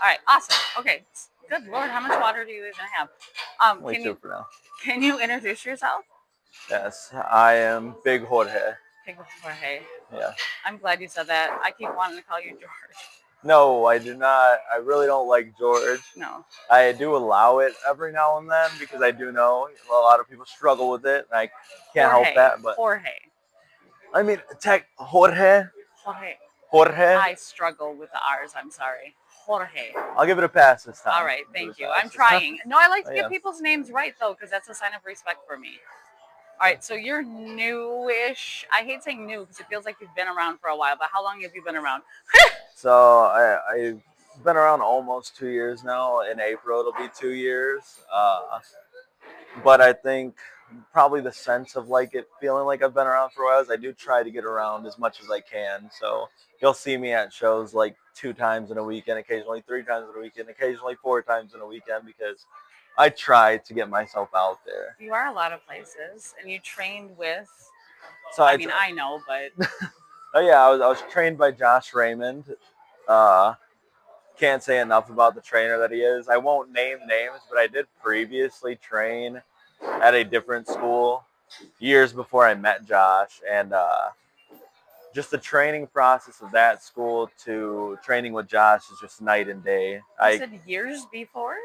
All right, awesome. Okay, good Lord, how much water do you even have? Only two for now. Can you introduce yourself? Yes, I am Big Jorge. Big Jorge. Yeah. I'm glad you said that. I keep wanting to call you George. No, I do not. I really don't like George. No. I do allow it every now and then because I do know a lot of people struggle with it, and I can't help Jorge. that. But Jorge. I mean, tech Jorge. Jorge. Jorge. I struggle with the R's. I'm sorry. Jorge. I'll give it a pass this time. All right, thank you. I'm trying. No, I like to get people's names right though, because that's a sign of respect for me. All right, so you're newish. I hate saying new because it feels like you've been around for a while, but how long have you been around? So I've been around almost 2 years now. In April, it'll be 2 years. But I think probably the sense of like it feeling like I've been around for a while is I do try to get around as much as I can. So you'll see me at shows like 2 times in a weekend, occasionally 3 times in a weekend, occasionally 4 times in a weekend because I try to get myself out there. You are a lot of places, and you trained with. So I know, but. Oh yeah, I was trained by Josh Raymond. Can't say enough about the trainer that he is. I won't name names, but I did previously train at a different school years before I met Josh, and just the training process of that school to training with Josh is just night and day. You said years before?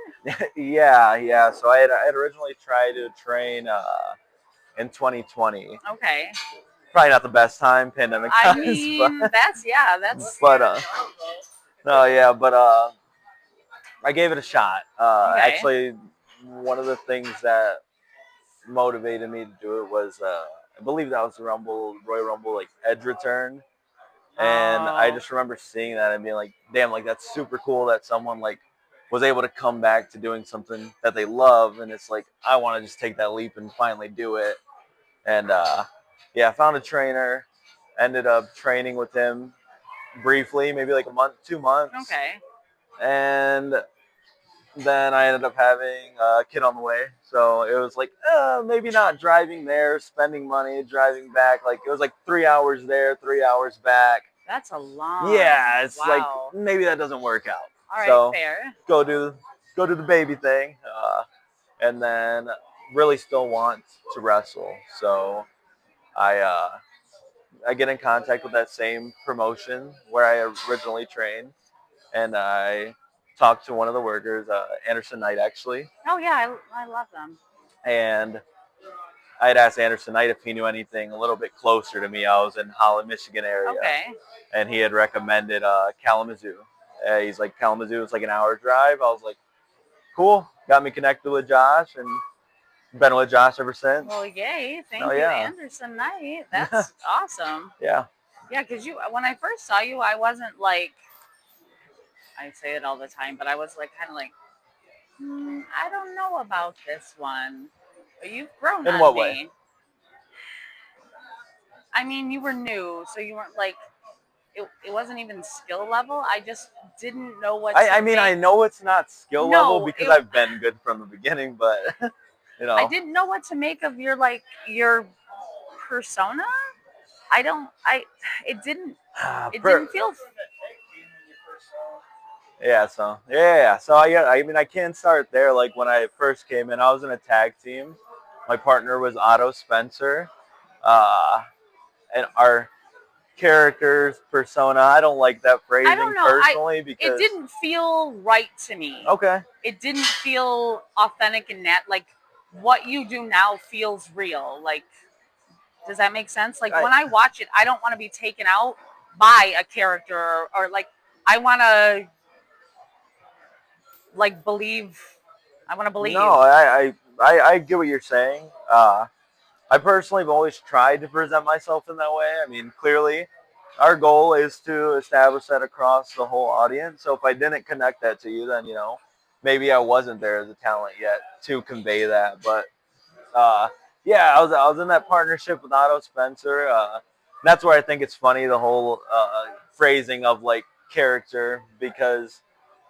yeah. So I had originally tried to train in 2020. Okay. Probably not the best time, pandemic times. I mean, but, that's. But no, yeah, but I gave it a shot. Okay. Actually, one of the things that motivated me to do it was I believe that was the Royal Rumble like edge return. And I just remember seeing that and being like, damn, like that's super cool that someone like was able to come back to doing something that they love. And it's like, I want to just take that leap and finally do it. And yeah, I found a trainer, ended up training with him briefly, maybe like a month, 2 months. Okay. And then I ended up having a kid on the way. So it was like, maybe not driving there, spending money, driving back. Like it was like 3 hours there, 3 hours back. That's a long. Yeah, it's like maybe that doesn't work out. All right, so fair. Go do the baby thing, and then really still want to wrestle. So I get in contact with that same promotion where I originally trained, and I talked to one of the workers, Anderson Knight, actually. Oh yeah, I love them. And I had asked Anderson Knight if he knew anything a little bit closer to me. I was in Holland, Michigan area. Okay. And he had recommended Kalamazoo. He's like, Kalamazoo is like an hour drive. I was like, cool. Got me connected with Josh and been with Josh ever since. Well, yay. Thank you, Anderson Knight. That's awesome. Yeah. Yeah, because when I first saw you, I wasn't like, I say it all the time, but I was like kind of like, I don't know about this one. But you've grown in what way? I mean, you were new, so you weren't like, it wasn't even skill level. I just didn't know what I mean, I know it's not skill level because I've been good from the beginning, but, you know. I didn't know what to make of your persona. It didn't feel. Yeah, so I mean, I can start there. Like when I first came in, I was in a tag team. My partner was Otto Spencer, and our character's persona. I don't like that phrasing personally because it didn't feel right to me. Okay. It didn't feel authentic and like what you do now feels real. Like, does that make sense? Like when I watch it, I don't want to be taken out by a character or like I want to like believe. I want to believe. No, I get what you're saying. I personally have always tried to present myself in that way. I mean, clearly, our goal is to establish that across the whole audience. So if I didn't connect that to you, then, you know, maybe I wasn't there as a talent yet to convey that. But, yeah, I was in that partnership with Otto Spencer. That's where I think it's funny, the whole phrasing of, like, character, because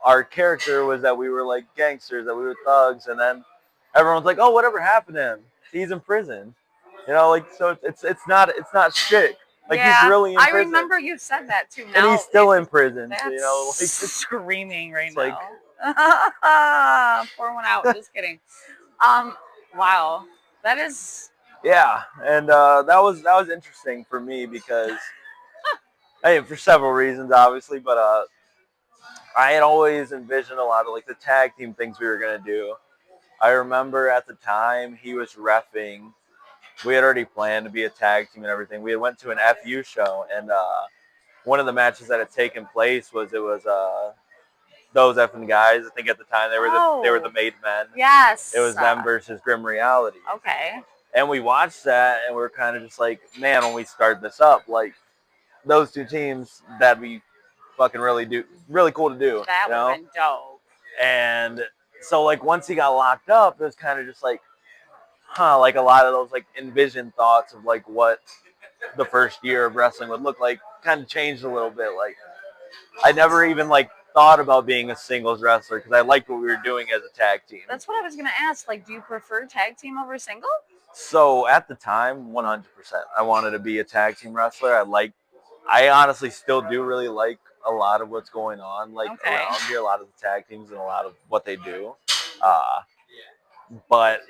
our character was that we were, like, gangsters, that we were thugs, and then everyone's like, oh, whatever happened to him? He's in prison. You know, like, so it's not shtick. Like he's really in I prison. remember you said that too. And he's still in prison. That's You know, like screaming right it's like, now. Pour one out. Just kidding. Wow, that is. yeah, and that was interesting for me because, hey, for several reasons, obviously, but I had always envisioned a lot of like the tag team things we were gonna do. I remember at the time he was reffing. We had already planned to be a tag team and everything. We had went to an FU show, and one of the matches that had taken place was those effing guys. I think at the time they were the made men. Yes. It was them versus Grim Reality. Okay. And we watched that, and we were kind of just like, man, when we start this up, like those two teams, that'd be fucking really cool to do. That would have been dope. And so like once he got locked up, it was kind of just like, like a lot of those like envisioned thoughts of like what the first year of wrestling would look like kind of changed a little bit. Like I never even like thought about being a singles wrestler because I liked what we were doing as a tag team. That's what I was gonna ask. Like, do you prefer tag team over single? So at the time, 100%, I wanted to be a tag team wrestler. I honestly still do really like a lot of what's going on, like around here, a lot of the tag teams and a lot of what they do. But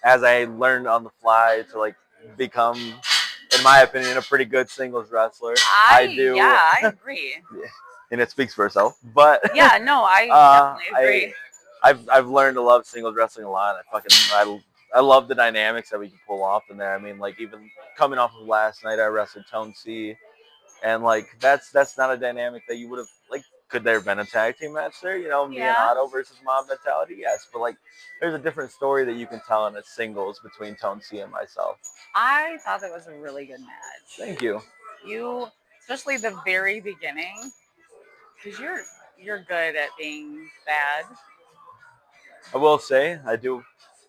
as I learned on the fly to like become, in my opinion, a pretty good singles wrestler, I do. Yeah, I agree. And it speaks for itself. But yeah, no, I definitely agree. I've learned to love singles wrestling a lot. I love the dynamics that we can pull off in there. I mean, like even coming off of last night, I wrestled Tone C, and like that's not a dynamic that you would have like. Could there have been a tag team match there? You know, me and Otto versus Mob Mentality. Yes, but like there's a different story that you can tell in a singles between Tone C and myself. I thought that was a really good match. Thank you. You, especially the very beginning, because you're good at being bad. I will say I do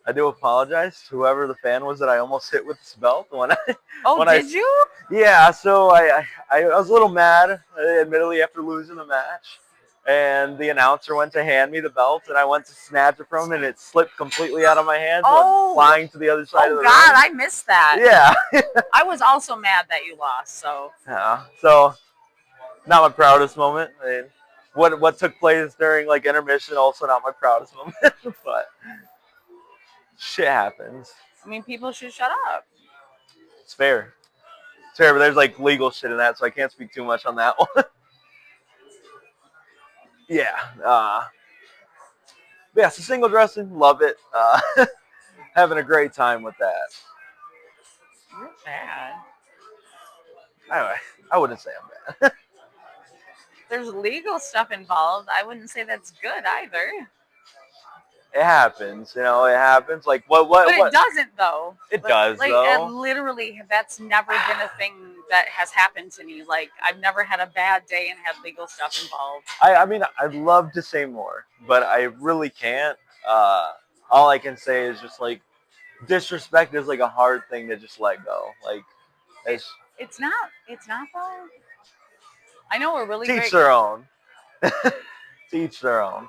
apologize to whoever the fan was that I almost hit with this belt when did you? Yeah, so I was a little mad, admittedly, after losing the match. And the announcer went to hand me the belt, and I went to snatch it from him, and it slipped completely out of my hands, went flying to the other side of the ring. Oh, God, I missed that. Yeah. I was also mad that you lost, so. Yeah, so not my proudest moment. I mean, what took place during, like, intermission, also not my proudest moment, but shit happens. I mean, people should shut up. It's fair. It's fair, but there's, like, legal shit in that, so I can't speak too much on that one. Yeah. Yeah, so single wrestling, love it. Having a great time with that. You're bad. Anyway, I wouldn't say I'm bad. There's legal stuff involved. I wouldn't say that's good either. It happens, you know. It happens. Like what? But it doesn't, though. It does, though. Literally, that's never been a thing that has happened to me. Like I've never had a bad day and had legal stuff involved. I mean, I'd love to say more, but I really can't. All I can say is just like disrespect is like a hard thing to just let go. Like it's not though. I know we're really teach their own. Teach their own.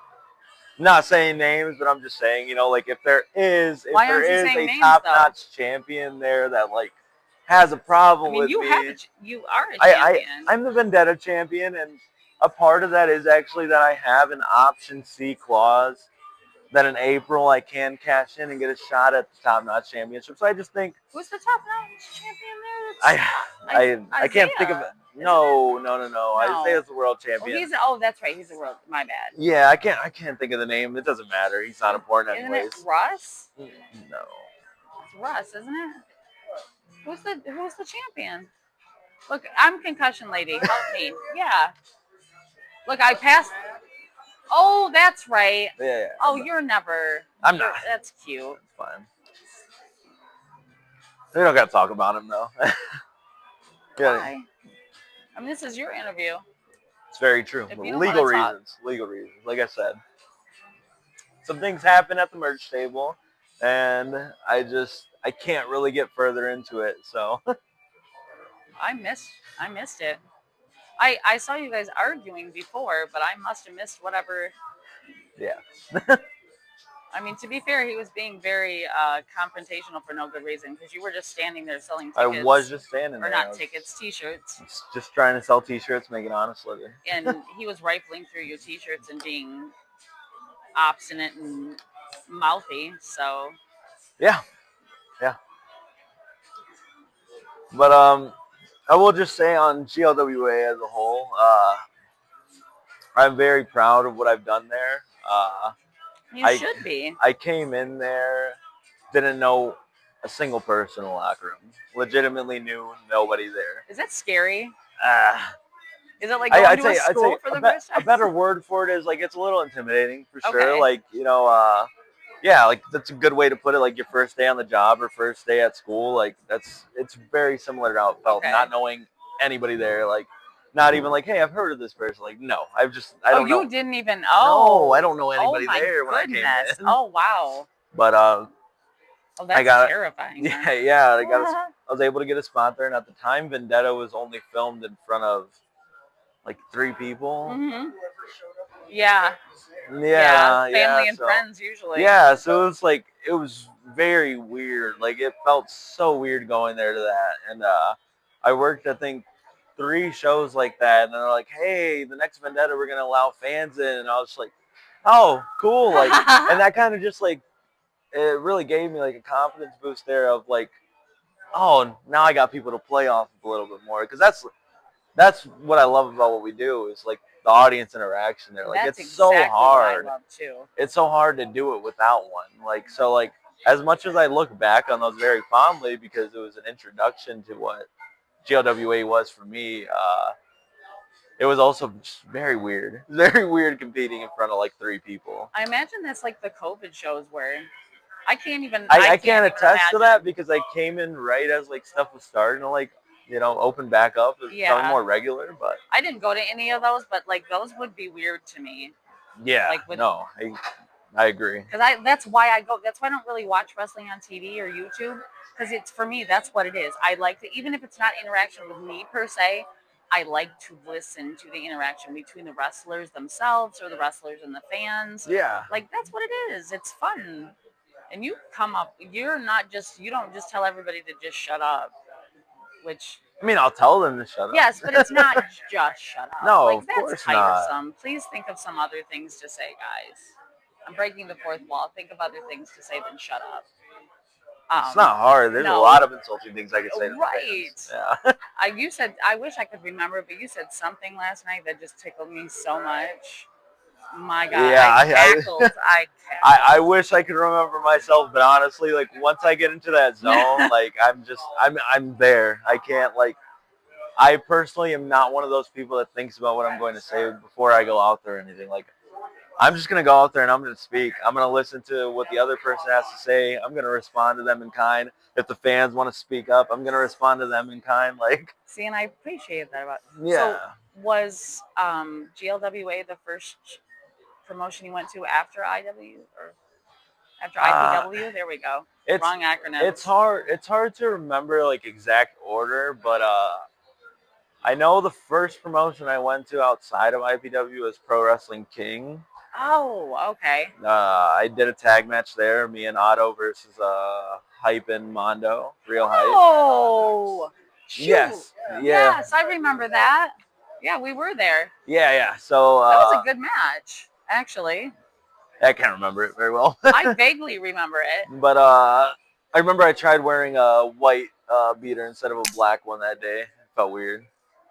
Not saying names, but I'm just saying, you know, like if there is a top-notch champion there that like has a problem with me. You are a champion. I'm the Vendetta champion, and a part of that is actually that I have an option C clause that in April I can cash in and get a shot at the top-notch championship. So I just think who's the top-notch champion there? I can't think of it. No. Isaiah's the world champion. That's right. He's the world. My bad. Yeah, I can't think of the name. It doesn't matter. He's not important anyways. Isn't it Russ? No. It's Russ, isn't it? Who's the champion? Look, I'm concussion lady. Help me. Yeah. Look, I passed. Oh, that's right. Yeah. Oh, you're never. I'm not. That's cute. It's fine. We don't got to talk about him though. Why? I mean, this is your interview. It's very true. Legal reasons. Like I said, some things happen at the merch table, and I can't really get further into it. So I missed it. I saw you guys arguing before, but I must have missed whatever. Yeah. I mean, to be fair, he was being very confrontational for no good reason because you were just standing there selling I tickets. was just standing or there. not tickets, T-shirts. Just trying to sell T-shirts, make an honest living. And he was rifling through your T-shirts and being obstinate and mouthy. So yeah. But I will just say on GLWA as a whole, I'm very proud of what I've done there. you I should be. I came in there, didn't know a single person in the locker room. Legitimately knew nobody there. Is that scary? Uh, Is it like going to a I'd school say for the first a time? better word for it is like it's a little intimidating for sure. Okay. Like yeah, like that's a good way to put it. Like your first day on the job or first day at school, like it's very similar to how it felt. Okay. Not knowing anybody there, like not even like, hey, I've heard of this person. Like no, I Oh, don't know. you didn't even. No, Oh. I don't know anybody Oh my there when I came goodness. in. Oh wow. But Oh, I that's got terrifying. yeah. I was able to get a spot there, and at the time, Vendetta was only filmed in front of like 3 people. Mhm. Yeah. Yeah. Family and So friends usually. yeah, so it was very weird. Like it felt so weird going there to that, and I worked I think 3 shows like that, and they're like, hey, the next Vendetta we're gonna allow fans in, and I was just like, oh, cool, like, and that kind of just like it really gave me like a confidence boost there of like, oh, now I got people to play off of a little bit more because that's what I love about what we do is like the audience interaction there. Like That's it's so exactly hard. what I love too. It's so hard to do it without one. Like so like as much as I look back on those very fondly because it was an introduction to what GLWA was for me, it was also just very weird. Very weird competing in front of like 3 people. I imagine that's like the COVID shows where I can't even. I can't can't even attest imagine. to that because I came in right as like stuff was starting to like open back up. It was becoming more regular, but I didn't go to any of those, but like those would be weird to me. yeah, Like with, no, I agree. Because that's why I go. That's why I don't really watch wrestling on TV or YouTube. Because it's for me, that's what it is. I like to, even if it's not interaction with me per se, I like to listen to the interaction between the wrestlers themselves or the wrestlers and the fans. Yeah. Like that's what it is. It's fun. And you come up. You're not just. You don't just tell everybody to just shut up. Which. I mean, I'll tell them to shut up. Yes, but it's not just shut up. No, like, of that's course tiresome. not. Please think of some other things to say, guys. I'm breaking the fourth wall. Think of other things to say than shut up. It's not hard. There's a lot of insulting things I could say to the fans. Yeah. You said, I wish I could remember, but you said something last night that just tickled me so much. My God, yeah, I cackled. I wish I could remember myself, but honestly, like once I get into that zone, like I'm there. I can't like. I personally am not one of those people that thinks about what I'm going to say before I go out there or anything. Like I'm just going to go out there and I'm going to speak. I'm going to listen to what the other person has to say. I'm going to respond to them in kind. If the fans want to speak up, I'm going to respond to them in kind. Like, see, and I appreciate that about. Yeah. So was GLWA the first promotion you went to after IW or after IPW? There we go. Wrong acronym. It's hard to remember like exact order, but I know the first promotion I went to outside of IPW was Pro Wrestling King. Oh, okay. I did a tag match there, me and Otto versus Hype and Mondo, Real Hype. Oh, shoot. Yes, yeah. Yes, I remember that. Yeah, we were there. Yeah. So that was a good match, actually. I can't remember it very well. I vaguely remember it. But I remember I tried wearing a white beater instead of a black one that day. It felt weird.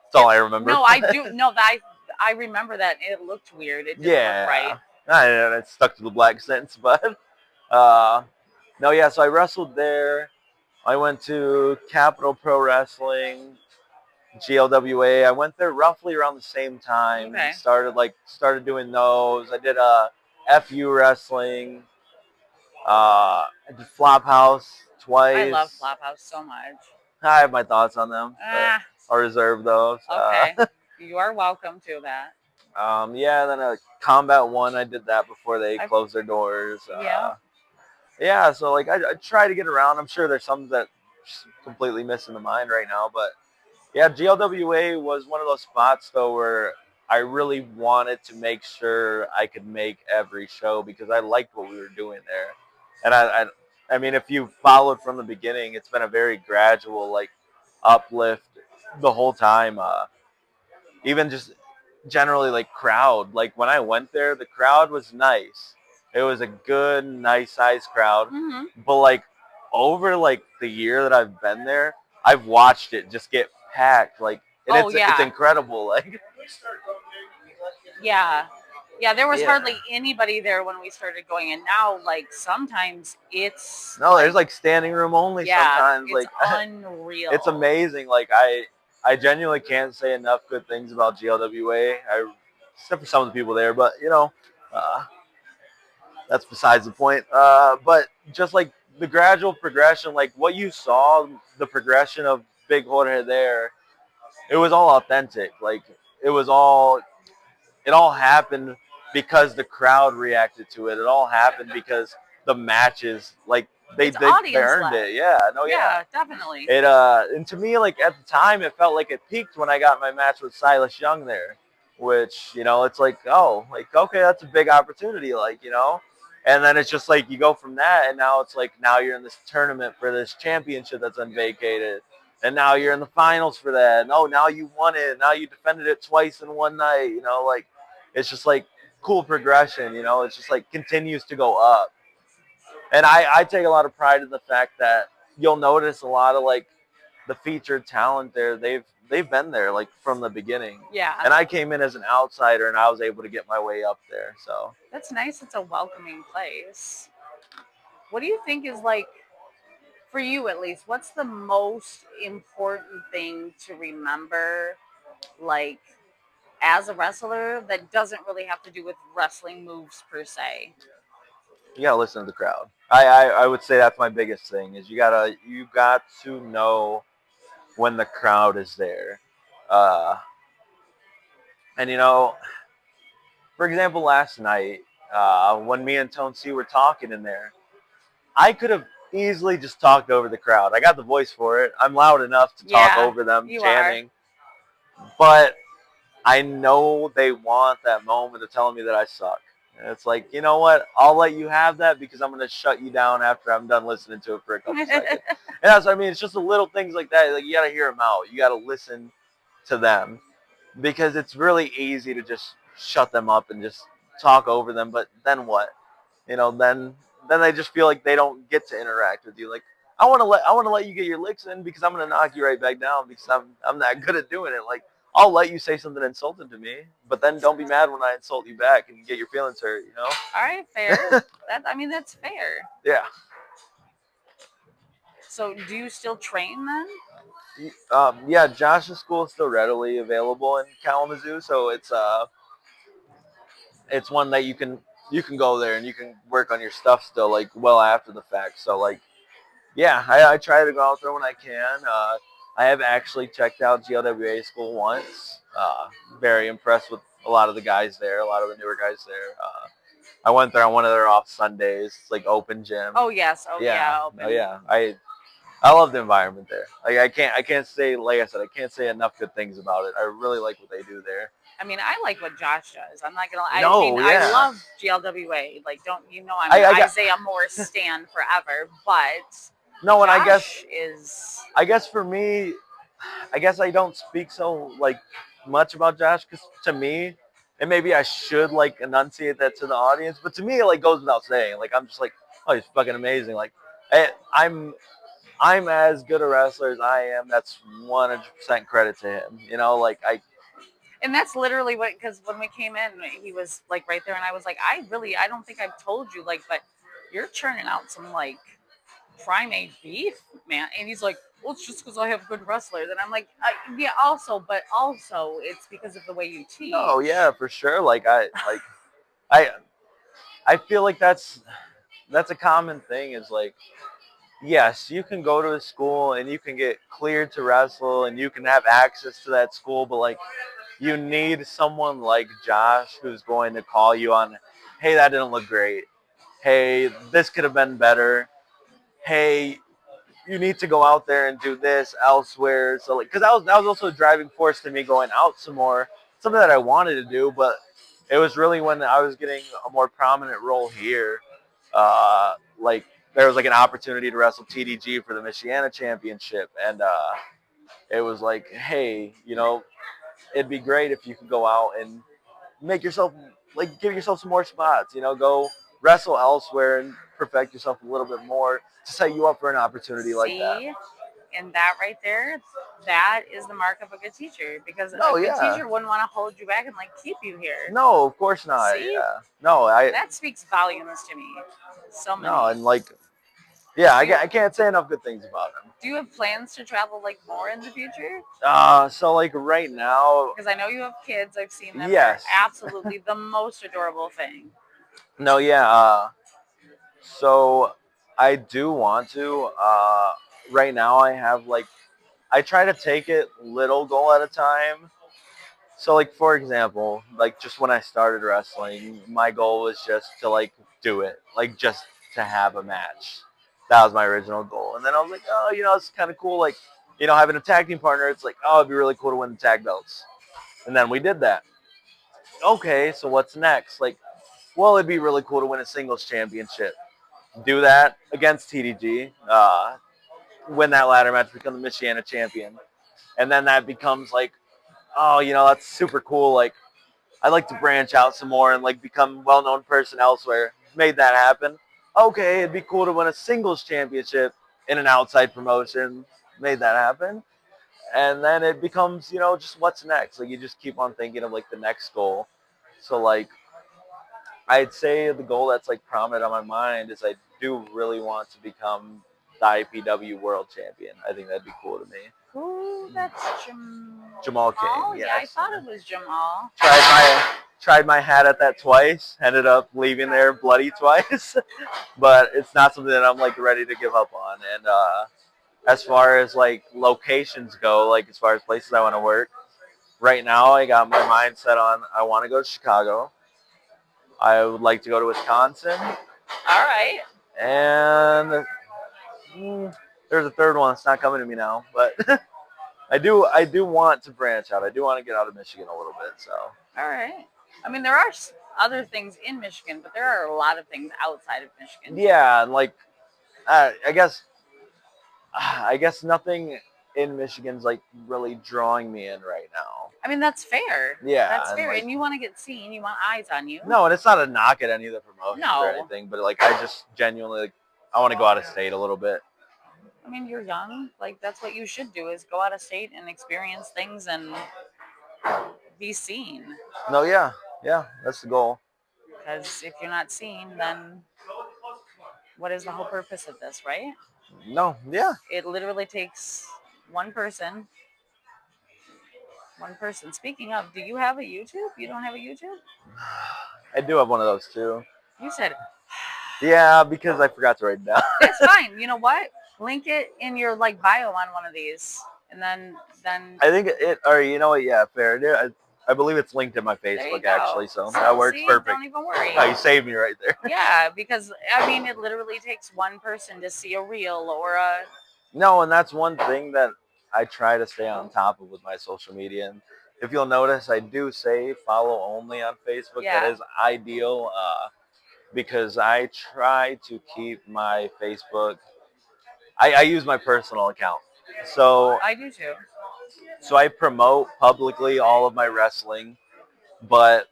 That's all I remember. No, I do. No, I remember that. It looked weird. It didn't look right. I stuck to the black since, but no, yeah. So I wrestled there. I went to Capital Pro Wrestling, GLWA. I went there roughly around the same time. Okay. Started doing those. I did FU wrestling. I did Flophouse twice. I love Flophouse so much. I have my thoughts on them. I'll reserve those. Okay. You are welcome to that. Yeah, then a Combat 1, I did that before they closed their doors. Yeah, so like I try to get around. I'm sure there's some that just completely missing the mind right now, but yeah, GLWA was one of those spots though where I really wanted to make sure I could make every show because I liked what we were doing there. And I mean, if you followed from the beginning, it's been a very gradual like uplift the whole time. Even just generally like crowd. Like when I went there, the crowd was nice. It was a good, nice sized crowd. Mm-hmm. But like over like the year that I've been there, I've watched it just get packed. Like, and Oh it's yeah, incredible. Like, yeah, yeah. There was yeah. hardly anybody there when we started going, and now like sometimes it's No, like there's like standing room only yeah, sometimes. it's Like, unreal. it's amazing. Like, I genuinely can't say enough good things about GLWA. Except for some of the people there, but uh, that's besides the point. But just like the gradual progression, like what you saw, the progression of Big Jorge there, it was all authentic. Like it was all, it all happened because the crowd reacted to it. It all happened because the matches, like they It's they, they audience earned led. it. Yeah, no, yeah. Yeah, definitely. It and to me, like at the time, it felt like it peaked when I got my match with Silas Young there, which it's like, oh, like okay, that's a big opportunity, like and then it's just like you go from that, and now it's like now you're in this tournament for this championship that's unvacated, and now you're in the finals for that. And oh, now you won it. Now you defended it twice in one night. Like it's just like cool progression. It's just like continues to go up, and I take a lot of pride in the fact that you'll notice a lot of like the featured talent there. They've been there like from the beginning. Yeah. And I came in as an outsider and I was able to get my way up there. So That's nice. It's a welcoming place. What do you think is like, for you at least, what's the most important thing to remember, like, as a wrestler that doesn't really have to do with wrestling moves per se? you gotta listen to the crowd. I would say that's my biggest thing is you got to know when the crowd is there. Uh, and for example, last night, when me and Tone C were talking in there, I could have easily just talked over the crowd. I got the voice for it. I'm loud enough to talk Yeah, over them you are. chanting. But I know they want that moment of telling me that I suck. And it's like, you know what? I'll let you have that because I'm going to shut you down after I'm done listening to it for a couple seconds. And that's what I mean. It's just the little things like that. Like you got to hear them out. You got to listen to them because it's really easy to just shut them up and just talk over them. But then what? Then they just feel like they don't get to interact with you. Like I want to let you get your licks in because I'm gonna knock you right back down because I'm that good at doing it. Like I'll let you say something insulting to me, but then don't be mad when I insult you back and get your feelings hurt. All right, fair. That's fair. Yeah. So, do you still train then? Yeah. Josh's school is still readily available in Kalamazoo, so it's one that you can go there and you can work on your stuff still like well after the fact. So like yeah, I try to go out there when I can. I have actually checked out GLWA school once. Very impressed with a lot of the guys there, a lot of the newer guys there. I went there on one of their off Sundays. It's like open gym. Oh yes. Oh yeah. Oh yeah. I love the environment there. Like I can't say, like I said, I can't say enough good things about it. I really like what they do there. I mean, I like what Josh does. I'm not gonna. No, I mean, yeah. I love GLWA. Like, don't I'm I an got- Isaiah Moore stan forever. But No, and Josh is. I guess for me, I guess I don't speak so like much about Josh because to me, and maybe I should like enunciate that to the audience, but to me it like goes without saying. Like I'm just like, oh, he's fucking amazing. Like I'm as good a wrestler as I am. That's 100% credit to him. Like And that's literally what, because when we came in, he was like right there, and I was like, I don't think I've told you, like, but you're churning out some like primate beef, man. And he's like, well, it's just because I have good wrestlers, and I'm like, yeah, but also it's because of the way you teach. oh yeah, for sure. I I feel like that's a common thing. Is like yes, you can go to a school and you can get cleared to wrestle and you can have access to that school, but like you need someone like Josh who's going to call you on, hey, that didn't look great. Hey, this could have been better. Hey, you need to go out there and do this elsewhere. So like, because that was also a driving force to me going out some more something that I wanted to do, but it was really when I was getting a more prominent role here. Like there was like an opportunity to wrestle TDG for the Michiana Championship, and it was like, hey, it'd be great if you could go out and make yourself like give yourself some more spots. Go wrestle elsewhere and perfect yourself a little bit more to set you up for an opportunity like that. See, and that right there, that is the mark of a good teacher, because a No, good yeah. teacher wouldn't want to hold you back and like keep you here. No, of course not. See, Yeah. No, that speaks volumes to me. So many. no, and like, yeah, Do you, I can't say enough good things about him. do you have plans to travel like more in the future? So like right now, Because I know you have kids. I've seen them. yes. They're absolutely the most adorable thing. No, yeah. So I do want to. Right now, I have like I try to take it little goal at a time. So like for example, like just when I started wrestling, my goal was just to like do it, like just to have a match. That was my original goal. And then I was like, oh, it's kind of cool. Like, having a tag team partner, it's like, oh, it'd be really cool to win the tag belts. And then we did that. Okay, so what's next? Like, well, it'd be really cool to win a singles championship. Do that against TDG. Win that ladder match, become the Michiana champion. And then that becomes like, oh, that's super cool. Like, I'd like to branch out some more and like become a well-known person elsewhere. Made that happen. Okay, it'd be cool to win a singles championship in an outside promotion. Made that happen. And then it becomes, just what's next. Like you just keep on thinking of like the next goal. So like I'd say the goal that's like prominent on my mind is I do really want to become the IPW World Champion. I think that'd be cool to me. Ooh, that's Jamal King. Oh, Yes. yeah, I thought it was Jamal. Tried my hat at that twice. Ended up leaving there bloody twice, but it's not something that I'm like ready to give up on. And as far as like locations go, like as far as places I want to work, right now I got my mind set on I want to go to Chicago. I would like to go to Wisconsin. All right. And there's a third one. It's not coming to me now, but I do want to branch out. I do want to get out of Michigan a little bit. So. All right. I mean, there are other things in Michigan, but there are a lot of things outside of Michigan. Yeah, and like, I guess nothing in Michigan's like really drawing me in right now. I mean, that's fair. Yeah, that's fair. like, And you want to get seen. You want eyes on you. No, and it's not a knock at any of the promotions No. or anything, but like I just genuinely like I want to go out of state a little bit. I mean, you're young. Like that's what you should do is go out of state and experience things and be seen. No, yeah, that's the goal. Because if you're not seen, then what is the whole purpose of this, right? No, yeah. It literally takes one person. One person. Speaking of, do you have a YouTube? You don't have a YouTube? I do have one of those too. You said. Yeah, because I forgot to write it down. It's fine. You know what? Link it in your like bio on one of these, and then. I think it. Or you know what? Yeah, fair. I believe it's linked in my Facebook actually, so that works perfect. Don't even worry. Oh, you saved me right there. Yeah, because I mean, it literally takes one person to see a reel or a. No, and that's one thing that I try to stay on top of with my social media. And if you'll notice, I do say follow only on Facebook. Yeah. That is ideal because I try to keep my Facebook. I use my personal account, so I do too. So I promote publicly all of my wrestling, but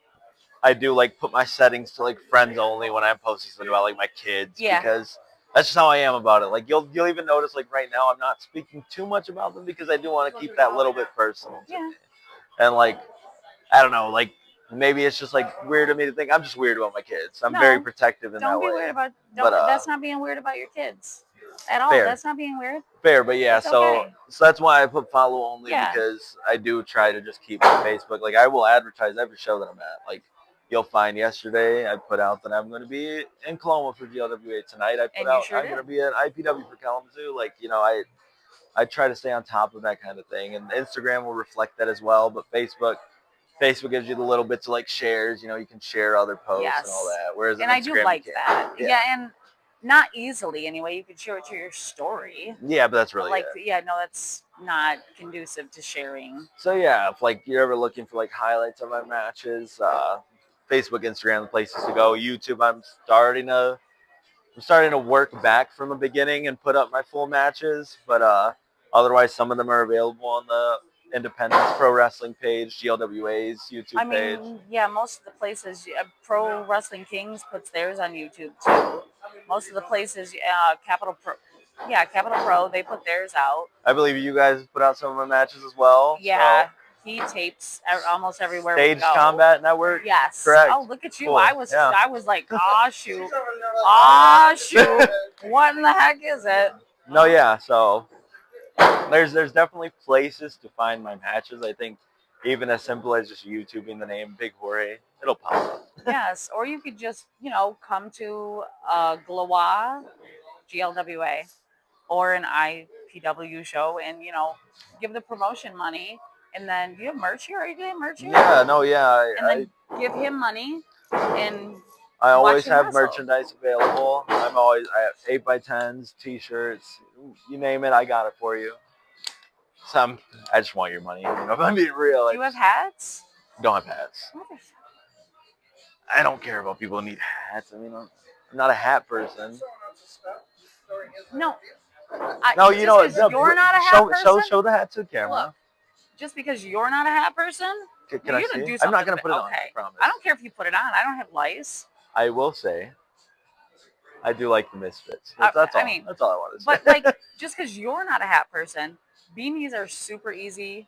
I do like put my settings to like friends only when I'm posting something about like my kids because that's just how I am about it. Like you'll even notice like right now I'm not speaking too much about them because I do want to keep that little bit personal to me. And like I don't know, like maybe it's just like weird of me to think I'm just weird about my kids. I'm very protective in that way. Don't be weird about. That's not being weird about your kids at all. Fair. That's not being weird. Fair, but yeah, It's so okay. that's why I put follow only because I do try to just keep my Facebook. Like I will advertise every show that I'm at. Like you'll find yesterday I put out that I'm going to be in Coloma for GLWA tonight. I put out I'm going to be at IPW for Kalamazoo. Like I try to stay on top of that kind of thing, and Instagram will reflect that as well. But Facebook gives you the little bits of like shares. You can share other posts and all that. Whereas and Instagram, I do like that. Yeah, and Not easily, anyway. You could share it to your story. Yeah, but that's really Like, it. yeah, no, that's not conducive to sharing. So yeah, if like you're ever looking for like highlights of my matches, Facebook, Instagram, the places to go. YouTube, I'm starting to work back from the beginning and put up my full matches, but otherwise some of them are available on the Independence Pro Wrestling page, GLWA's I YouTube page. mean, yeah, most of the places, Pro Wrestling Kings puts theirs on YouTube too. Most of the places, Capital Pro, they put theirs out. I believe you guys put out some of my matches as well. Yeah, So. he tapes almost everywhere we Stage go. Combat Network. Yes. Correct. Oh, look at you! Cool. I was like, ah, shoot, shoot. what in the heck is it? No, yeah. So there's definitely places to find my matches. I think even as simple as just YouTubing the name Big Jorge, it'll pop up. Yes, or you could just come to GLWA, or an IPW show, and give the promotion money, and then do you have merch here? Are you doing merch here? Yeah, no, yeah. And then give him money, and I always watch him have wrestle. merchandise available. I have 8x10s, t-shirts, you name it, I got it for you. I just want your money. If I'm being real. Do you have hats? Don't have hats. I don't care about people who need hats. I mean, I'm not a hat person. No. No, you know, you're not a hat person. Show the hat to the camera. Look, just because you're not a hat person, can I see? Do I'm not gonna put it on. I promise. I don't care if you put it on. I don't have lice. I will say, I do like the Misfits. That's all. I mean, that's all I want to say. But like, just because you're not a hat person, beanies are super easy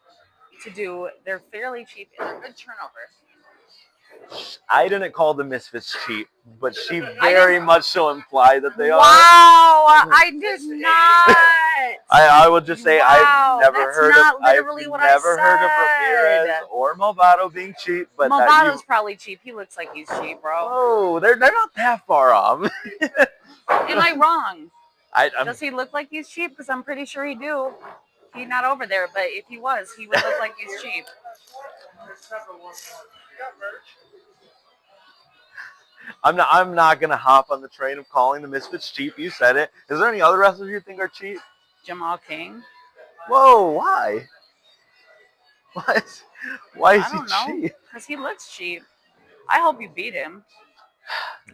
to do. They're fairly cheap and they're good turnover. I didn't call the Misfits cheap, but she very much so implied that they are. Wow, I did not. I would just say I've never heard of Ramirez or Movado being cheap, but Movado's probably cheap. He looks like he's cheap, bro. Oh, they're not that far off. Am I wrong? I'm, Does he look like he's cheap? Because I'm pretty sure he do. He's not over there, but if he was, he would look like he's cheap. I'm not gonna hop on the train of calling the Misfits cheap. You said it. Is there any other wrestlers you think are cheap? Jamal King. Whoa, why? Why is he cheap? Because he looks cheap. I hope you beat him.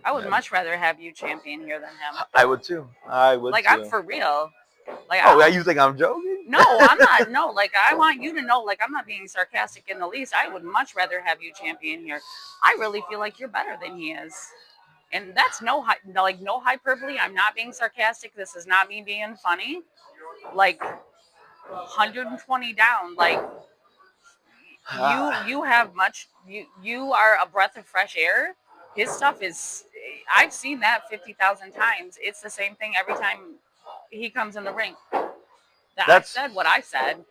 I would much rather have you champion here than him. I would too. Like, I'm for real. Like, you think I'm joking? No, I'm not. No, like, I want you to know, like, I'm not being sarcastic in the least. I would much rather have you champion here. I really feel like you're better than he is. And that's no hyperbole. I'm not being sarcastic. This is not me being funny. Like, 120 down. Like, you have much. You are a breath of fresh air. His stuff is. I've seen that 50,000 times. It's the same thing every time he comes in the ring. I said what I said.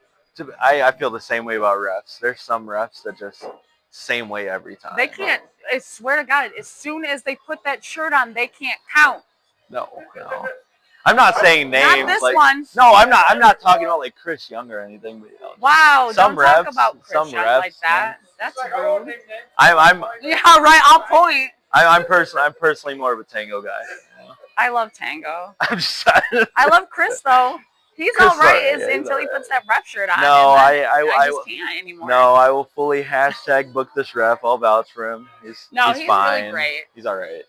I feel the same way about refs. There's some refs that just same way every time. They can't. I swear to God, as soon as they put that shirt on, they can't count. No. I'm not saying names. Not this one. No, I'm not talking about like Chris Young or anything. But, wow, don't talk about Chris Young like that. That's rude. Yeah, right. I'll point. I'm personally more of a Tango guy. I love Tango. I'm just. I love Chris though. He's all right until he puts that ref shirt on. No, I just can't anymore. No, I will fully book this ref. I'll vouch for him. He's fine. Really great. He's all right.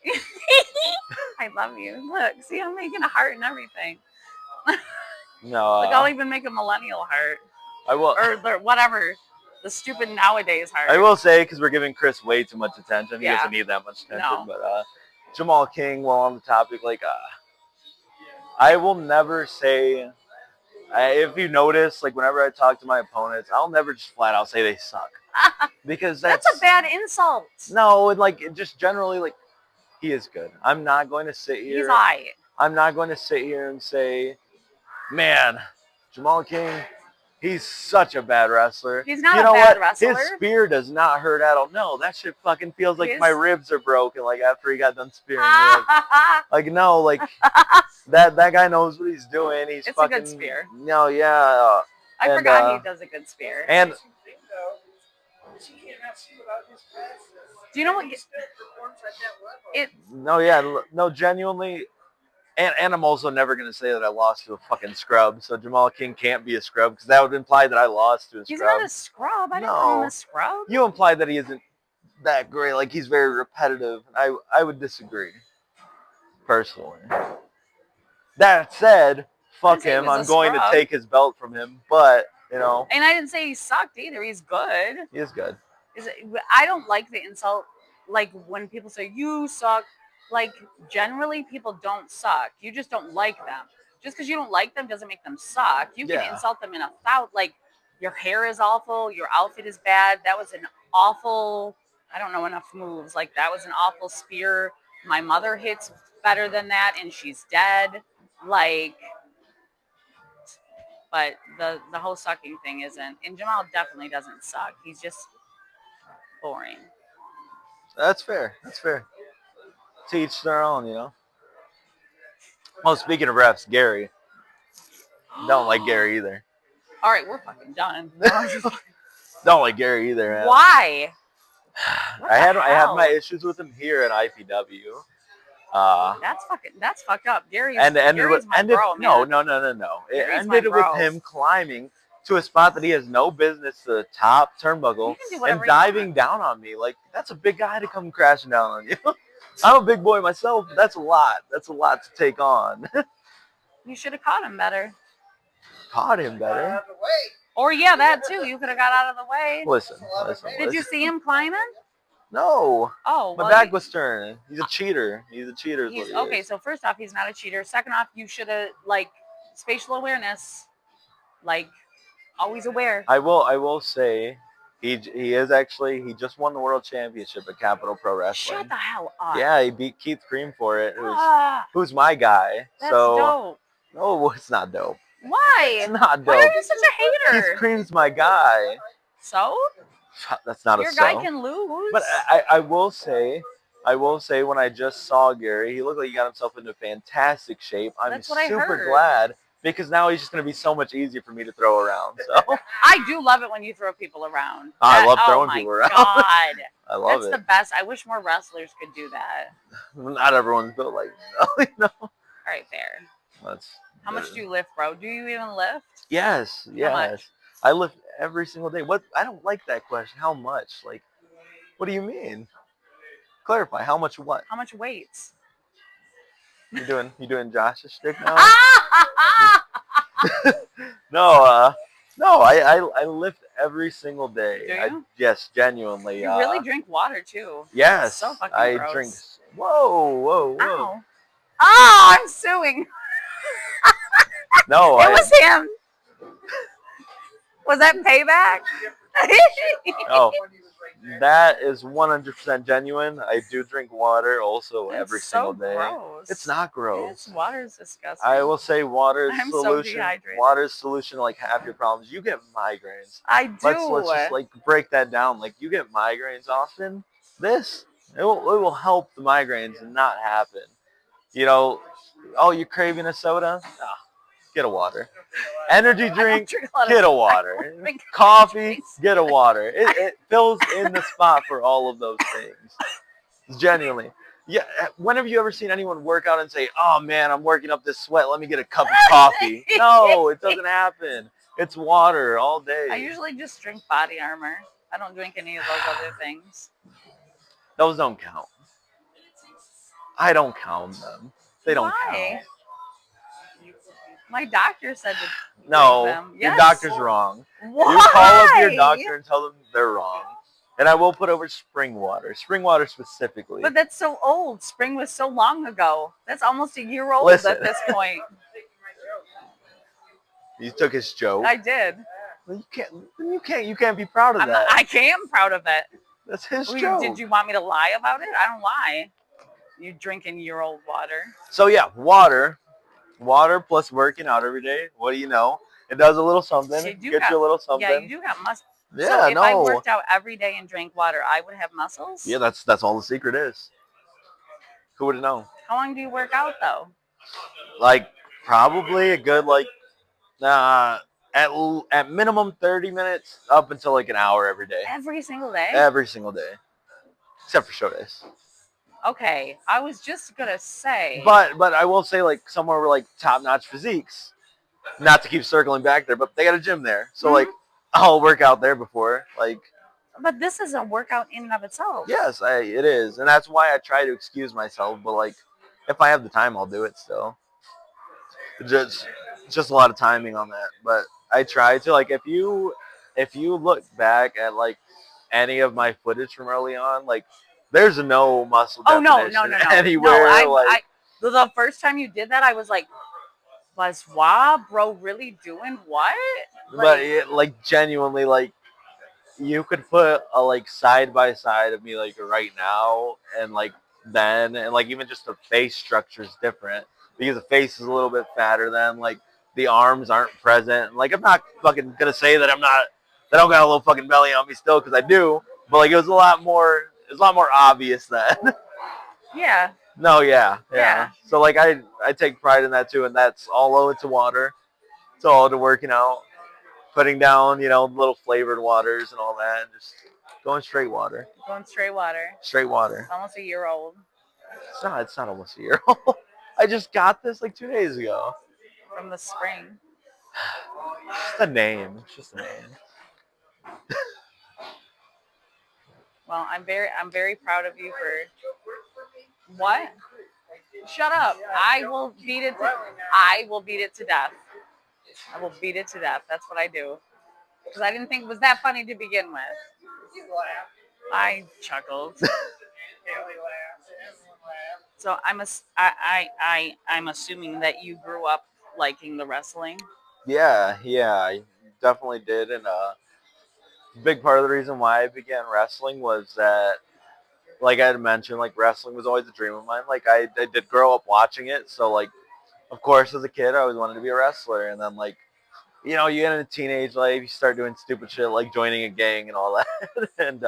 I love you. Look, see, I'm making a heart and everything. No. Like, I'll even make a millennial heart. I will. Or whatever. The stupid nowadays heart. I will say, because we're giving Chris way too much attention. He doesn't need that much attention. No. But Jamal King, while on the topic, I will never say. If you notice, like whenever I talk to my opponents, I'll never just flat out say they suck, because that's a bad insult. No, and just generally, he is good. I'm not going to sit here. He's alright. I'm not going to sit here and say, man, Jamal King, he's such a bad wrestler. He's not a bad wrestler. His spear does not hurt at all. No, that shit fucking feels like my ribs are broken. Like after he got done spearing me. No, that guy knows what he's doing. It's a good spear. No, yeah. I forgot he does a good spear. And do you know what? No, genuinely, And I'm also never going to say that I lost to a fucking scrub. So Jamal King can't be a scrub because that would imply that I lost to a He's scrub. not a scrub. I didn't call him a scrub. You implied that he isn't that great. Like, he's very repetitive. I would disagree, personally. That said, fuck him. I'm going to take his belt from him. But, you know. And I didn't say he sucked either. He's good. He is good. I don't like the insult, like when people say, you suck. Like, generally, people don't suck. You just don't like them. Just because you don't like them doesn't make them suck. You can insult them in a thousand. Like, your hair is awful. Your outfit is bad. That was an awful, I don't know enough moves. Like, that was an awful spear. My mother hits better than that, and she's dead. Like, but the whole sucking thing isn't. And Jamal definitely doesn't suck. He's just boring. That's fair. That's fair. To each their own, you know. Well, speaking of refs, Gary. Don't like Gary either. All right, we're fucking done. Don't like Gary either, man. Why? I had my issues with him here at IPW. That's fucked up. Gary's my bro, man. No. It ended with him climbing to a spot that he has no business to the top turnbuckle and diving down on me. Like, that's a big guy to come crashing down on you. I'm a big boy myself. But that's a lot. That's a lot to take on. You should have caught him better. Caught him better? Or yeah, that too. You could have got out of the way. Listen. Did you see him climbing? No. Oh, my back was turned. He's a cheater. He's a cheater. Okay, so first off, he's not a cheater. Second off, you should have, like, spatial awareness. Like, always aware. I will say he just won the world championship at Capital Pro Wrestling. Shut the hell up. Yeah, he beat Keith Cream for it, who's my guy. That's dope. No, it's not dope. Why? It's not dope. Why are you such a hater? Keith Cream's my guy. So? That's not Your guy can lose. But I will say when I just saw Gary, he looked like he got himself into fantastic shape. I'm super glad because now he's just going to be so much easier for me to throw around. So I do love it when you throw people around. I love throwing people around. God. I love That's the best. I wish more wrestlers could do that. Not everyone's built like that, you know. All right, fair. How much do you lift, bro? Do you even lift? Yes. How much? I lift every single day. What? I don't like that question. How much? Like, what do you mean? Clarify. How much what? How much weights? You doing Josh's shtick now? No, I lift every single day. Do you? Yes, genuinely. You really drink water too. Yes. It's so fucking gross. Drink. Whoa. Ow. Oh, I'm suing. No, it was him. Was that payback? Oh, that is 100% genuine. I do drink water also every single day. Gross. It's not gross. Water is disgusting. I will say water is solution. So dehydrated. Water is solution to like half your problems. You get migraines. I do. Let's just like break that down. Like, you get migraines often. It will help the migraines and not happen. You know, oh, you're craving a soda? Get a water. Energy drink, get a water. Coffee, get a water. It fills in the spot for all of those things. Genuinely. Yeah. When have you ever seen anyone work out and say, oh man, I'm working up this sweat, let me get a cup of coffee? No, it doesn't happen. It's water all day. I usually just drink Body Armor. I don't drink any of those other things. Those don't count. I don't count them. They don't count. My doctor said to no, them. Your Yes. doctor's wrong. Why? You call up your doctor and tell them they're wrong. And I will put over spring water specifically. But that's so old. Spring was so long ago. That's almost a year old at this point. You took his joke. I did. Well, you can't be proud of that. I am proud of it. That's his joke. Did you want me to lie about it? I don't lie. You drinking year-old water. So yeah, water plus working out every day. What do you know? It does a little something. Get you a little something. Yeah, you do got muscles. Yeah, so if I worked out every day and drank water, I would have muscles? Yeah, that's all the secret is. Who would have known? How long do you work out though? Like probably a good at minimum 30 minutes up until like an hour every day. Every single day? Every single day. Except for show days. Okay, I was just gonna say. But I will say, like, somewhere where, like, top-notch physiques, not to keep circling back there, but they got a gym there. So, like, I'll work out there before. Like, But this is a workout in and of itself. yes, it is. And that's why I try to excuse myself. But, like, if I have the time, I'll do it still. Just, just a lot of timing on that. But I try to, like, if you look back at, like, any of my footage from early on, like, there's no muscle Oh no, definition no. No, anywhere. Like, the first time you did that, I was like, was WA bro really doing what? but Like, like, genuinely, like, you could put a, like, side by side of me, like, right now and, like, then, and, like, even just the face structure is different because the face is a little bit fatter then, like, the arms aren't present. Like, I'm not fucking gonna say that I don't got a little fucking belly on me still, because I do, but, like, it was a lot more obvious then. yeah. No, yeah. Yeah. So, like, I take pride in that too, and that's all owed to water. It's all to working out, putting down, little flavored waters and all that, and just going straight water. Going straight water. Straight water. It's almost a year old. It's not almost a year old. I just got this like 2 days ago. From the spring. Just a name. It's just a name. Well, I'm very proud of you for what? Shut up. I will beat it to death. I will beat it to death. That's what I do. Because I didn't think it was that funny to begin with. I chuckled. So I'm assuming that you grew up liking the wrestling. Yeah, I definitely did, and big part of the reason why I began wrestling was that, like I had mentioned, like, wrestling was always a dream of mine. Like, I did grow up watching it, so, like, of course, as a kid, I always wanted to be a wrestler, and then, like, you get into teenage life, you start doing stupid shit like joining a gang and all that, and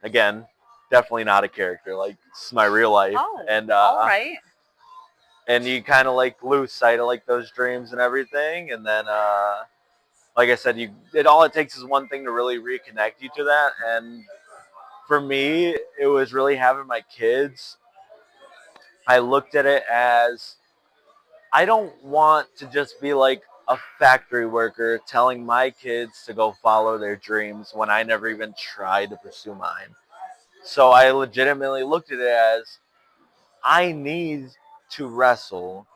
again, definitely not a character. Like, it's my real life, Oh, and all right. and you kind of, like, lose sight of, like, those dreams and everything, and then like I said, all it takes is one thing to really reconnect you to that, and for me, it was really having my kids. I looked at it as, I don't want to just be like a factory worker telling my kids to go follow their dreams when I never even tried to pursue mine. So I legitimately looked at it as, I need to wrestle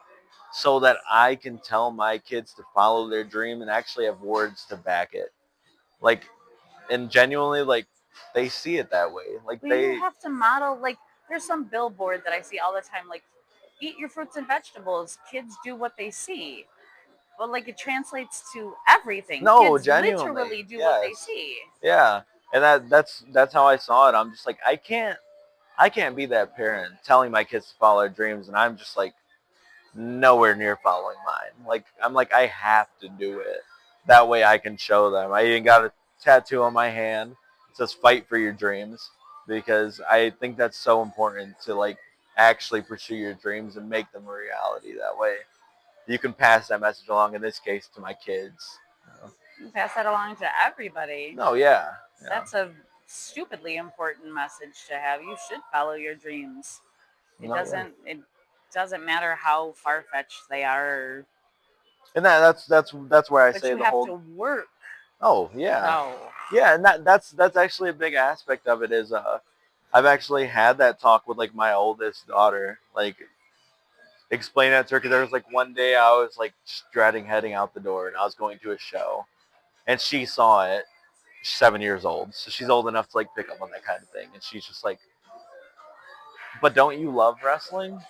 so that I can tell my kids to follow their dream and actually have words to back it. Like, and genuinely, like, they see it that way. Like, Well, you have to model, like, there's some billboard that I see all the time, like, eat your fruits and vegetables. Kids do what they see. But, like, it translates to everything. No, Kids genuinely, literally do what they yes, see. yeah, and that's how I saw it. I'm just like, I can't be that parent telling my kids to follow their dreams, and I'm just like nowhere near following mine. Like, I'm like, I have to do it. That way I can show them. I even got a tattoo on my hand. It says "Fight for your dreams," because I think that's so important to, like, actually pursue your dreams and make them a reality. That way you can pass that message along. In this case, to my kids. You pass that along to everybody. No, yeah. That's a stupidly important message to have. You should follow your dreams. It doesn't matter how far fetched they are. And that's where I But say you the have whole. to work. Oh yeah, No. yeah, and that's actually a big aspect of it. Is I've actually had that talk with, like, my oldest daughter, like, explain that to her, because there was, like, one day I was, like, dreading heading out the door, and I was going to a show, and she saw it. She's 7 years old, so she's old enough to, like, pick up on that kind of thing, and she's just like, "But don't you love wrestling?"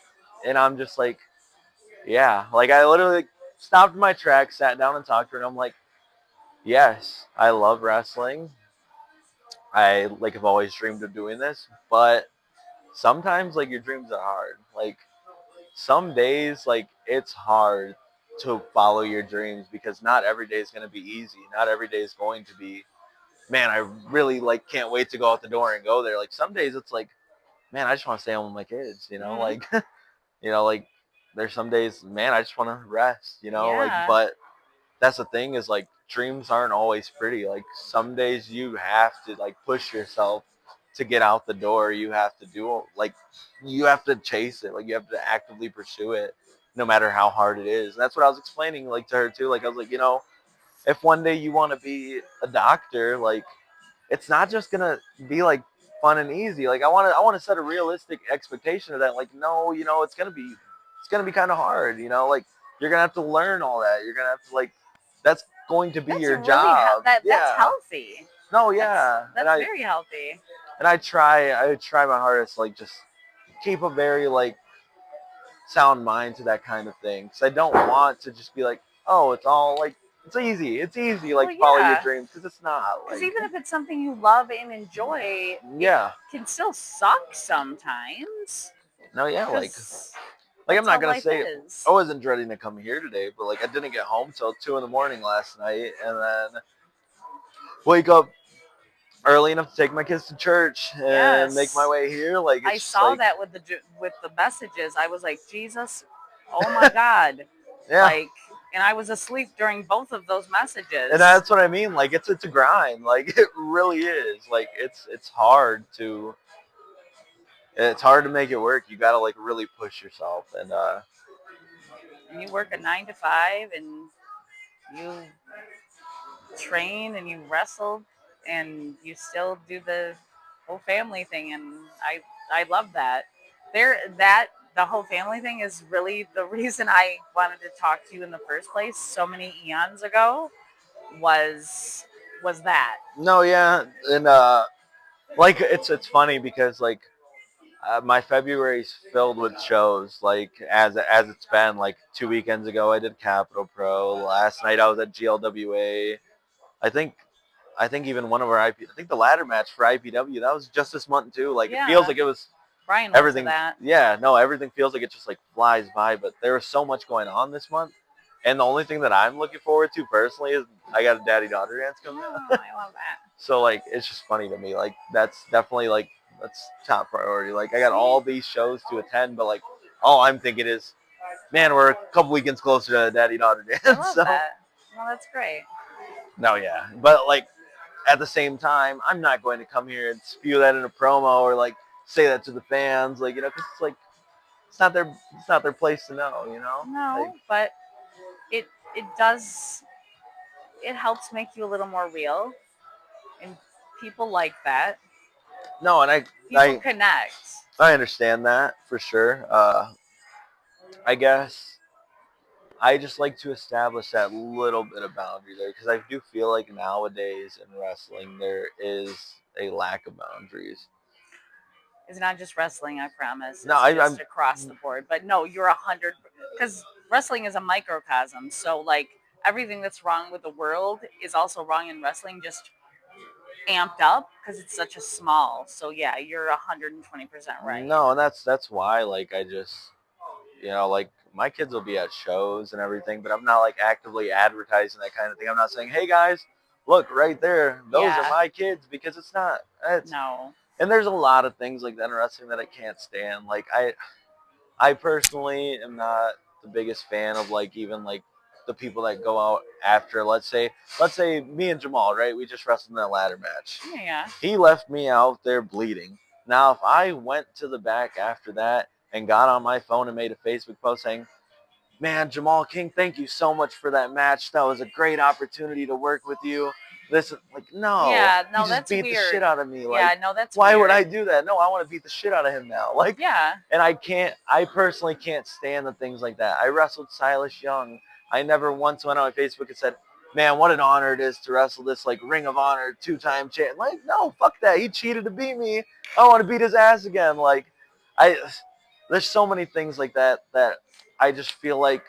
And I'm just like, "Yeah." Like, I literally, like, stopped in my tracks, sat down, and talked to her, and I'm like, "Yes, I love wrestling. I, like, have always dreamed of doing this, but sometimes, like, your dreams are hard. Like, some days, like, it's hard to follow your dreams because not every day is going to be easy. Not every day is going to be, man, I really, like, can't wait to go out the door and go there. Like, some days it's like, man, I just want to stay home with my kids, like, like, there's some days, man, I just want to rest, like, Yeah. but that's the thing is, like, dreams aren't always pretty. Like, some days you have to, like, push yourself to get out the door, you have to do like you have to chase it, like you have to actively pursue it, no matter how hard it is. And that's what I was explaining like to her too. Like I was like, if one day you want to be a doctor, like it's not just gonna be like fun and easy. Like I want to set a realistic expectation of that. Like no, it's gonna be kind of hard. Like you're gonna have to learn all that. You're gonna have to like that's going to be That's your really job. that's healthy. No, yeah. That's very healthy. And I try my hardest to like just keep a very like sound mind to that kind of thing. Because I don't want to just be like, oh, it's all like it's easy, like Well, follow your yeah. dreams, because it's not. Because Like, even if it's something you love and enjoy, yeah, it can still suck sometimes. no, yeah, like 'Cause I'm that's not how gonna life say is. I wasn't dreading to come here today, but like I didn't get home till 2 in the morning last night, and then wake up early enough to take my kids to church and make my Yes. way here. Like it's I just saw like, that with the messages. I was like, Jesus, oh my God. yeah. Like, and I was asleep during both of those messages. And that's what I mean. Like it's a grind. Like it really is. Like it's hard to make it work. You gotta like really push yourself. And you work a 9 to 5 and you train and you wrestle and you still do the whole family thing, and I love that. The whole family thing is really the reason I wanted to talk to you in the first place so many eons ago was that. No, yeah, and like it's funny because like my February's filled with shows. Like as it's been like 2 weekends ago, I did Capital Pro. Last night I was at GLWA. I think I think even one of our I think the ladder match for IPW that was just this month too. Like it feels Yeah, like it was Brian went to everything. that. Yeah, no, everything feels like it just like flies by. But there was so much going on this month, and the only thing that I'm looking forward to personally is I got a daddy daughter dance coming Oh, up. I love that. So like it's just funny to me. Like that's definitely like that's top priority. Like I got See, all these shows to attend, but like all I'm thinking is, man, we're a couple weekends closer to daddy daughter I dance. love So that. Well, that's great. no, yeah, but like at the same time, I'm not going to come here and spew that in a promo or like say that to the fans, like because it's like it's not their place to know, like No, but it it does it helps make you a little more real, and people like that. no, and People connect. I understand that for sure. I guess I just like to establish that little bit of boundary there because I do feel like nowadays in wrestling there is a lack of boundaries. It's not just wrestling, I promise. No, It's I'm just across the board. But no, you're 100 because wrestling is a microcosm. So like everything that's wrong with the world is also wrong in wrestling, just amped up because it's such a small. So yeah, you're 120% right. no, and that's why like I just like my kids will be at shows and everything, but I'm not like actively advertising that kind of thing. I'm not saying, hey guys, look right there, those are Yeah. my kids, because it's not. No. And there's a lot of things like that in wrestling that I can't stand. Like I personally am not the biggest fan of like even like the people that go out after. Let's say me and Jamal, right? We just wrestled in that ladder match. Yeah. He left me out there bleeding. Now, if I went to the back after that and got on my phone and made a Facebook post saying, man, Jamal King, thank you so much for that match. That was a great opportunity to work with you. This, like, no. Yeah, no, He just that's beat the weird. shit out of me. Yeah, Like, no, that's why would weird. I do that? No, I want to beat the shit out of him now. Like, Yeah. and I personally can't stand the things like that. I wrestled Silas Young. I never once went on my Facebook and said, man, what an honor it is to wrestle this like Ring of Honor 2-time champ. Like, no, fuck that. He cheated to beat me. I want to beat his ass again. Like, I there's so many things like that I just feel like,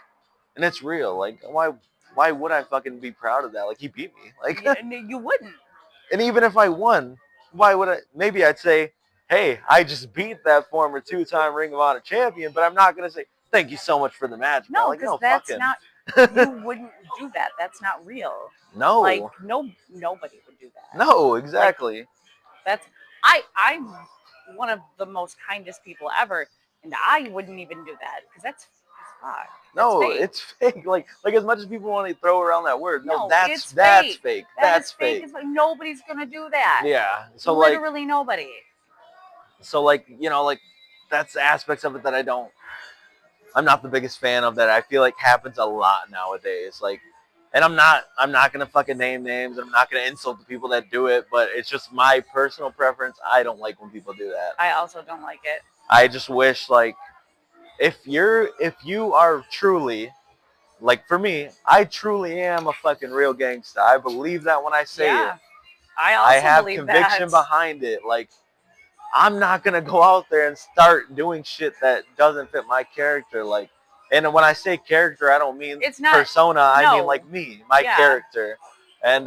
and it's real. Like, why would I fucking be proud of that? Like, he beat me. Like, Yeah, you wouldn't. and even if I won, why would I? Maybe I'd say, hey, I just beat that former 2-time Ring of Honor champion, but I'm not gonna say thank you so much for the match. Bro. No, Like, because no, that's fucking. not. You wouldn't do that. That's not real. No. Like nobody would do that. No, exactly. Like, that's I'm one of the most kindest people ever, and I wouldn't even do that because that's fuck. No, fake. it's fake. Like as much as people want to throw around that word, no, it's that's fake. fake. That That's is fake. fake. It's like nobody's gonna do that. Yeah. So literally nobody. So like, like that's aspects of it that I'm not the biggest fan of, that I feel like happens a lot nowadays. Like, and I'm not gonna fucking name names. I'm not gonna insult the people that do it, but it's just my personal preference. I don't like when people do that. I also don't like it. I just wish, like, if you are truly, like, for me, I truly am a fucking real gangsta. I believe that when I say it. Yeah, I I also have believe that. conviction behind it. Like, I'm not gonna go out there and start doing shit that doesn't fit my character. Like, and when I say character, I don't mean It's not. persona. I mean No. like me, my Yeah. character, and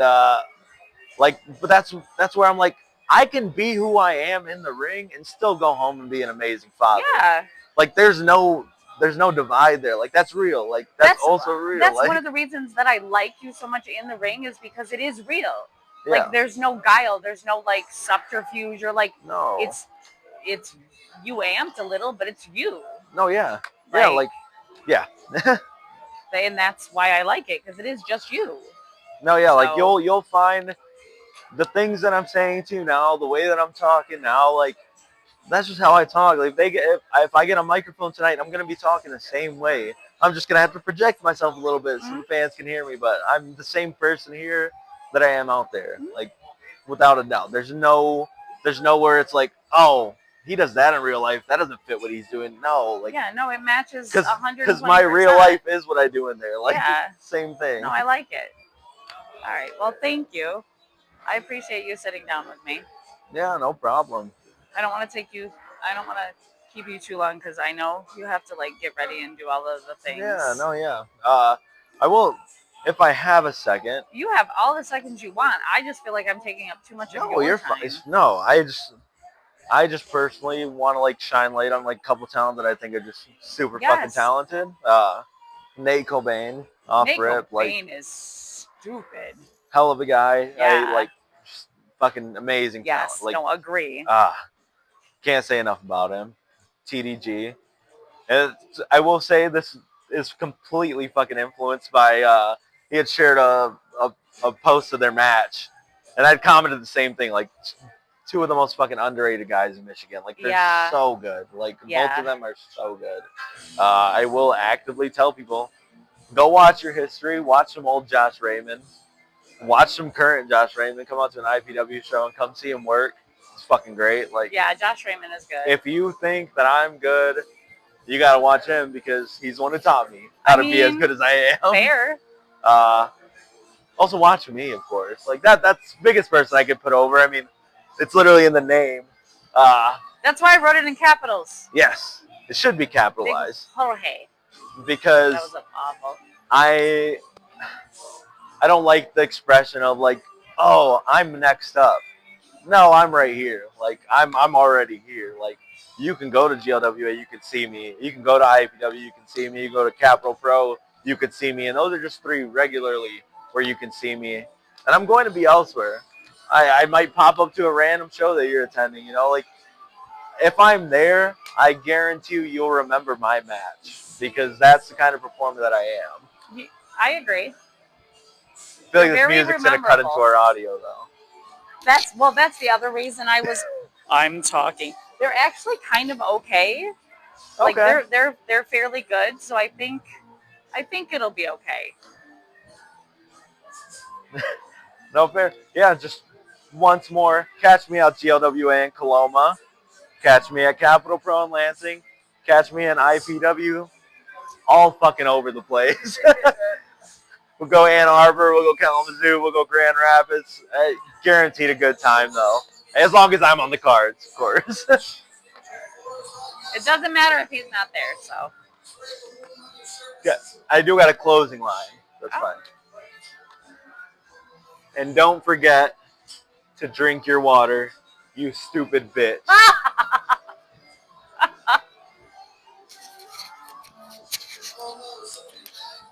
like, but that's where I'm like, I can be who I am in the ring and still go home and be an amazing father. Yeah. Like, there's no divide there. Like, that's real. Like, that's also real. That's like, one of the reasons that I like you so much in the ring, is because it is real. yeah. Like, there's no guile, there's no like subterfuge, or like, No. it's you amped a little, but it's you. No, yeah. Yeah, like, yeah. And that's why I like it, because it is just you. No, yeah, like, you'll find the things that I'm saying to you now, the way that I'm talking now, like, that's just how I talk. Like, if I get a microphone tonight, I'm gonna be talking the same way. I'm just gonna have to project myself a little bit so the fans can hear me, but I'm the same person here that I am out there, like, without a doubt. There's nowhere it's like, oh, he does that in real life. That doesn't fit what he's doing. No, like, yeah, no, it matches 120%. Because my real life is what I do in there. Like, yeah. Same thing. No, I like it. All right, well, thank you. I appreciate you sitting down with me. Yeah, no problem. I don't want to keep you too long, because I know you have to like get ready and do all of the things. Yeah, no, yeah. I will, if I have a second. You have all the seconds you want. I just feel like I'm taking up too much of your time. Fine. No, I just personally want to like shine light on like a couple talent that I think are just super fucking talented. Nate Cobain, Nate rip, Cobain like, is stupid. Hell of a guy. Yeah. I like, just fucking amazing Yes, talent. Like, don't agree. Can't say enough about him. TDG. And I will say this is completely fucking influenced by he had shared a post of their match, and I'd commented the same thing, like, two of the most fucking underrated guys in Michigan. Like, they're so good. Like, both of them are so good. I will actively tell people, go watch your history, watch some old Josh Raymond, watch some current Josh Raymond, come out to an IPW show and come see him work. It's fucking great. Like, yeah, Josh Raymond is good. If you think that I'm good, you gotta watch him, because he's the one who taught me how to be as good as I am. Fair. Also watch me, of course. Like, that's the biggest person I could put over. I mean, it's literally in the name. That's why I wrote it in capitals. Yes, it should be capitalized. Big Jorge. Because that was awful. I don't like the expression of like, oh, I'm next up. No, I'm right here. Like, I'm already here. Like, you can go to GLWA, you can see me. You can go to IPW, you can see me. You go to Capital Pro, you can see me. And those are just three regularly where you can see me. And I'm going to be elsewhere. I might pop up to a random show that you're attending. You know, like, if I'm there, I guarantee you'll remember my match, because that's the kind of performer that I am. I agree. I feel like this music's going to cut into our audio, though. That's the other reason I'm talking. They're actually kind of okay. Like, they're fairly good, so I think it'll be okay. No, fair. Yeah, just once more, catch me at GLWA in Coloma. Catch me at Capital Pro in Lansing. Catch me in IPW. All fucking over the place. We'll go Ann Arbor. We'll go Kalamazoo. We'll go Grand Rapids. Guaranteed a good time, though. As long as I'm on the cards, of course. It doesn't matter if he's not there, so. Yeah, I do got a closing line. That's fine. And don't forget to drink your water, you stupid bitch.